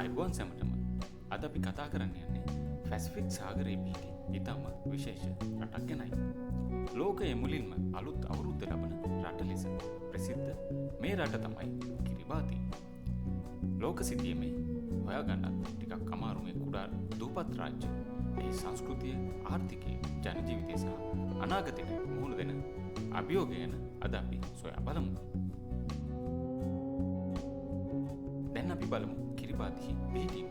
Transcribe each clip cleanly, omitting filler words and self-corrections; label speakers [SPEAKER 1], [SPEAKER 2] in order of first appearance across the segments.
[SPEAKER 1] අයිබෝන් සැමටම අද අපි කතා කරන්න යන්නේ පැසිෆික් සාගරයේ පිහිටි ඉතාම විශේෂ රටක් ගැනයි. ලෝකයේ මුලින්ම අලුත් අවුරුද්ද ලබන රට ලෙස ප්‍රසිද්ධ මේ රට තමයි කිරිබාති. ලෝක සිතියමේ හොයාගන්න ටිකක් අමාරු මේ කුඩා දූපත් රාජ්‍ය ඒ සංස්කෘතිය, ආර්ථිකය, ජන ජීවිතය සහ අනාගතයට මුහුණ දෙන අභියෝගය ගැන අද අපි සොයා බලමු. දැන් අපි බලමු කිරිබාතිහි පිහිටීම.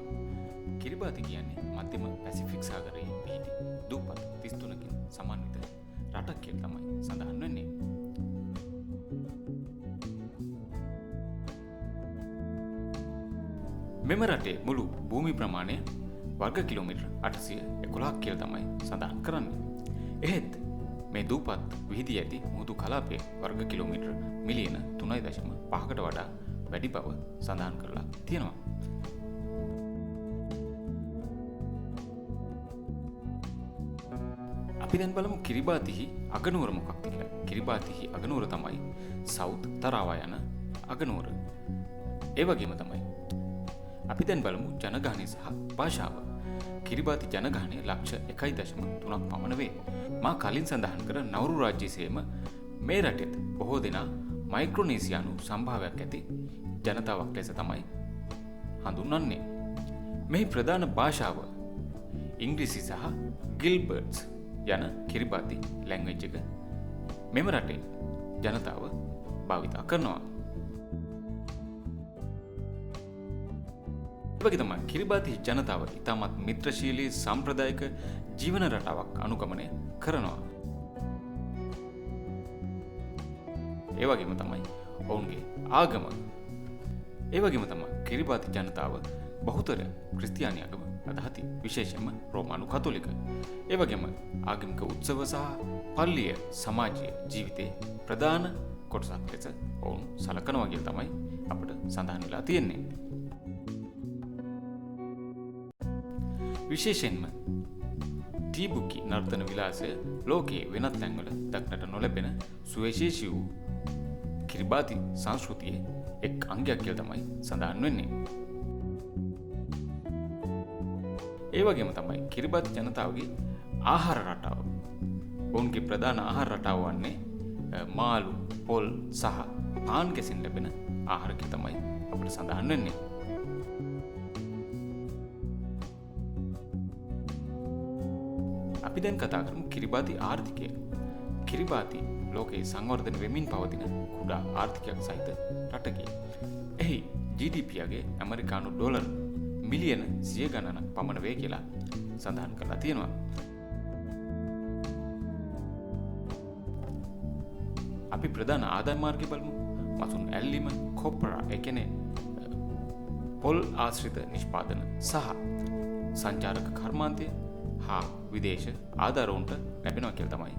[SPEAKER 1] කිරිබාති කියන්නේ මධ්‍යම පැසිෆික් සාගරයේ පිහිටි දූපත් 33කින් සමන්විත රටක් කියලා තමයි සඳහන් වෙන්නේ. මෙම රටේ මුළු භූමි ප්‍රමාණය වර්ග කිලෝමීටර් 811ක් කියලා තමයි සඳහන් කරන්නේ. එහෙත් මේ දූපත් විහිදී ඇති මුහුදු කලාපයේ වර්ග කිලෝමීටර් මිලියන 3.5කට වඩා වැඩි බව සඳහන් කරලා තියෙනවා. අපි දැන් බලමු කිරිබාතිහි අගනුවර මොකක්ද කියලා. කිරිබාතිහි අගනුවර තමයි සවුත් තරාවා යන අගනුවර. ඒ වගේම තමයි අපි දැන් බලමු ජනගහනය සහ භාෂාව. කිරිබාති ජනගහනය ලක්ෂ 1.3ක් පමණ වේ. මා කලින් සඳහන් කර නවුරු රාජ්‍යයේම මේ රටෙත් බොහෝ දෙනා මයික්‍රොනීසියානු සම්භාවයක් ඇති ජනතාවක් ලෙස තමයි හඳුන්වන්නේ. මෙහි ප්‍රධාන භාෂාව ඉංග්‍රීසි සහ ගිල්බර්ට්ස් යන කිරිබාති ලැන්ග්වේජ් එක මෙම රටේ ජනතාව භාවිතා කරනවා. ඒ වගේ තමයි කිරිබාති ජනතාව ඉතාමත් මිත්‍රශීලී සම්ප්‍රදායික ජීවන රටාවක් අනුගමනය කරනවා. ඒ වගේම තමයි ඔවුන්ගේ ආගම. ඒ වගේම තමයි කිරිබාති ජනතාව බහුතර ක්‍රිස්තියානි ආගම අදහති, විශේෂයෙන්ම රෝමානු කතෝලික. ඒ වගේම ආගමික උත්සව සහ පල්ලිය සමාජීය ජීවිතයේ ප්‍රධාන කොටසක් ලෙස ඔවුන් සලකනවා කියලා තමයි අපිට සඳහන් වෙලා තියෙන්නේ. විශේෂයෙන්ම ටීබුකි නර්තන විලාසය ලෝකයේ වෙනත් තැන්වල දක්නට නොලැබෙන සුවිශේෂී වූ කිරිබාති සංස්කෘතියේ එක් අංගයක් කියලා තමයි සඳහන් වෙන්නේ. ඒ වගේම තමයි කිරිබාති ජනතාවගේ ආහාර රටාව. ඔවුන්ගේ ප්‍රධාන ආහාර රටාව වන්නේ මාළු, පොල් සහ පාන් ගැසින් ලැබෙන ආහාර කියලා තමයි අපිට සඳහන් වෙන්නේ. අපි දැන් කතා කරමු කිරිබාති ආර්ථිකය. කිරිබාති ලෝකයේ සංවර්ධන වෙමින් පවතින කුඩා ආර්ථිකයක් සහිත රටකි. එහි GDP යගේ ඇමරිකානු ඩොලර් මිලියන 100 ගණනක් පමණ වේ කියලා සඳහන් කරලා තියෙනවා. අපි ප්‍රධාන ආදාය මාර්ගය බලමු. මසුන් ඇල්ලීම, කොප්රා, ඒ කියන්නේ පොල් ආශ්‍රිත නිෂ්පාදන සහ සංචාරක කර්මාන්තය හා විදේශ ආධාරවුන්ට ලැබෙනවා කියලා තමයි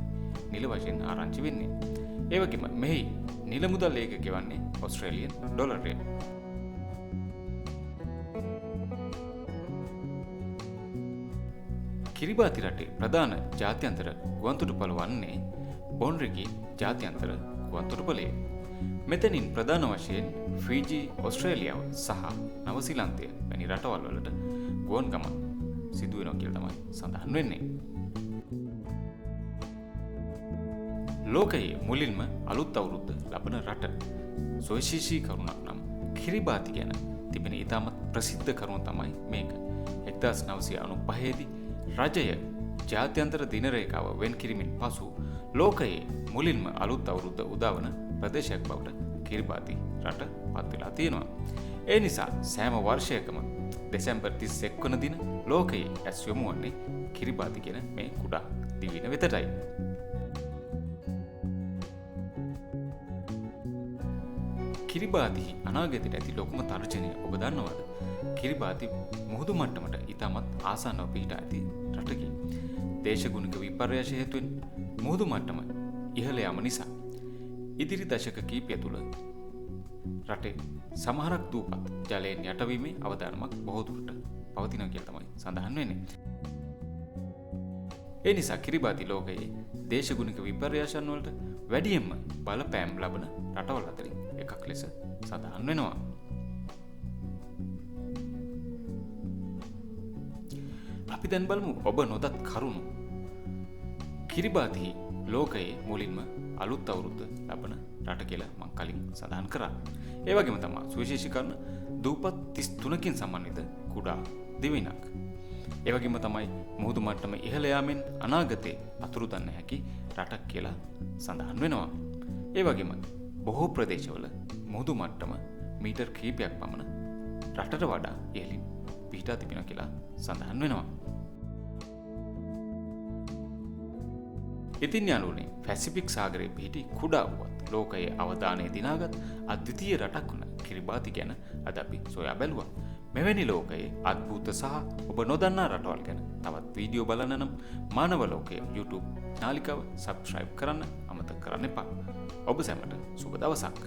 [SPEAKER 1] නිල වශයෙන් ආරංචි වෙන්නේ. ඒ වගේම මෙහි නිල මුදල් ඒකක වන්නේ ඕස්ට්‍රේලියන් ඩොලරය. කිරිබාති රටේ ප්‍රධාන ජාත්‍යන්තර ගුවන්තොටුපළ වන්නේ බොන්රිගි ජාත්‍යන්තර ගුවන්තොටුපළය. මෙතනින් ප්‍රධාන වශයෙන් ෆීජි, ඕස්ට්‍රේලියාව සහ නවසීලන්තය වැනි රටවල් වලට ගුවන් ගමන් සිදු වෙනවා කියලා තමයි සඳහන් වෙන්නේ. ලෝකයේ මුලින්ම අලුත් අවුරුද්ද ලබන රට සුවිශේෂී කරුණක් නම් කිරිබාති ගැන තිබෙන ඉතාමත් ප්‍රසිද්ධ කරුණ තමයි මේක. 1995 දී රජය ජාත්‍යන්තර දින රේඛාව වෙන් කිරීමෙන් පසු ලෝකයේ මුලින්ම අලුත් අවුරුද්ද උදාවන ප්‍රදේශයක් බවට කිරිබාති රට පත් වෙලා තියෙනවා. ඒ නිසා සෑම වර්ෂයකම දෙසැම්බර් 31 වන දින ලෝකයේ ඇස් යොමු වන්නේ කිරිබාති කියන මේ කුඩා දිවයින වෙතටයි. කිරිබාතිහි අනාගතයට ඇති ලොකුම තර්ජනය ඔබ දන්නවද? කිරිබාති මුහුදු මට්ටමට ඉතාමත් ආසන්නව පිහිටා ඇති රටකි. දේශගුණික විපර්යාස හේතුවෙන් මුහුදු මට්ටම ඉහළ යාම නිසා ඉදිරි දශක කිහිපය තුළ රටේ සමහරක් දූපත් ජලයෙන් යටවීමේ අවධානමක් බොහෝ දුරට පවතිනවා කියලා තමයි සඳහන් වෙන්නේ. ඒ නිසා කිරිබාති ලෝකයේ දේශගුණික විපර්යාසයන් වලට වැඩියෙන්ම බලපෑම් ලබන රටවල් අතරින් එකක් ලෙස සඳහන් වෙනවා. අපි දැන් බලමු ඔබ නොදත් කරුණු. කිරිබාතිහි ලෝකයේ මුලින්ම අලුත් අවුරුද්ද ලබන රට කියලා මම කලින් සඳහන් කරා. ඒ වගේම තමයි සුවිශේෂී කරන දූපත් 33කින් සමන්විත කුඩා දිවයිනක්. ඒ වගේම තමයි මුහුදු මට්ටම ඉහළ යාමෙන් අනාගතේ අතුරුදන්න හැකි රටක් කියලා සඳහන් වෙනවා. ඒ වගේම බොහෝ ප්‍රදේශවල මුහුදු මට්ටම මීටර් කිහිපයක් පමණ රටට වඩා ඉහළින් පිහිටා තිබෙනවා කියලා සඳහන් වෙනවා. ඉතින් යාළුවනේ පැසිෆික් සාගරයේ පිහිටි කුඩා වුවත් ලෝකයේ අවධානය දිනාගත් අද්විතීය රටක් වන කිරිබාති ගැන අද අපි සොයා බැලුවා. මෙවැනි ලෝකයේ අద్භූත සහ ඔබ නොදන්නා රටවල් ගැන තවත් වීඩියෝ බලන්න නම් මානව ලෝකයේ YouTube නාලිකාව සබ්ස්ක්‍රයිබ් කරන්න අමතක කරන්න එපා. ඔබ සැමට සුබ දවසක්.